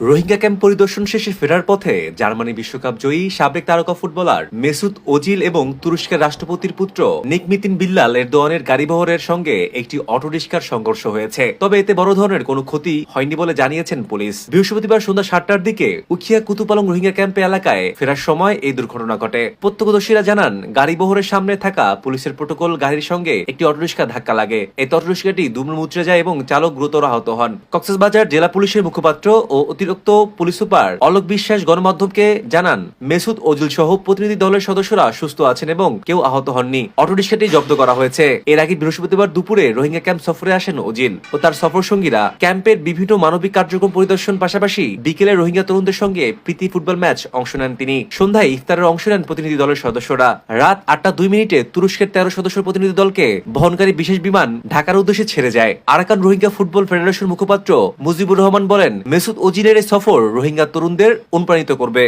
Rohingya camp পরিদর্শন শেষে ফেরার পথে জার্মানি বিশ্বকাপ জয়ী সাবেক তারকা ফুটবলার মেসুত ওজিল এবং তুরস্কের রাষ্ট্রপতির পুত্র নিকমিতিন বিল্লাল এরদোয়ানের গাড়িবহরের সঙ্গে একটি অটোরিকশার সংঘর্ষ হয়েছে। তবে এতে বড় ধরনের কোনো ক্ষতি হয়নি বলে জানিয়েছেন পুলিশ। বৃহস্পতিবার সন্ধ্যা 7টার দিকে উখিয়া কুতুপালং রোহিঙ্গা ক্যাম্পে এলাকায় ফেরার সময় এই দুর্ঘটনা ঘটে। প্রত্যক্ষদর্শীরা জানান, গাড়িবহরের সামনে থাকা পুলিশের প্রোটোকল গাড়ির সঙ্গে একটি অটোরিকশা ধাক্কা লাগে। এই অটোরিকশাটি দুমড়ে মুচড়ে যায় এবং চালক গুরুতর আহত হন। কক্সবাজার জেলা পুলিশের মুখপাত্র ও অতিরিক্ত পুলিশ সুপার অলোক বিশ্বাস গণমাধ্যমকে জানান, মেসুত ওজিল সহ প্রতিনিধি দলের সদস্যরা সুস্থ আছেন এবং কেউ আহত হননি। অটোরিকশাটি জব্দ করা হয়েছে। এর আগে বৃহস্পতিবার দুপুরে রোহিঙ্গা ক্যাম্প সফরে আসেন ওজিল ও তার সফর সঙ্গীরা। ক্যাম্পের বিভিন্ন মানবিক কার্যক্রম পরিদর্শন পাশাপাশি বিকেলে রোহিঙ্গা তরুণদের সঙ্গে প্রীতি ফুটবল ম্যাচ অংশ নেন তিনি। সন্ধ্যায় ইফতারের অংশ নেন প্রতিনিধি দলের সদস্যরা। রাত 8টা 2 মিনিটে তুরস্কের 13 সদস্য প্রতিনিধি দলকে বহনকারী বিশেষ বিমান ঢাকার উদ্দেশ্যে ছেড়ে যায়। আরাকান রোহিঙ্গা ফুটবল ফেডারেশন মুখপাত্র মুজিবুর রহমান বলেন, মেসুত ওজিলের এই সফর রোহিঙ্গা তরুণদের অনুপ্রাণিত করবে।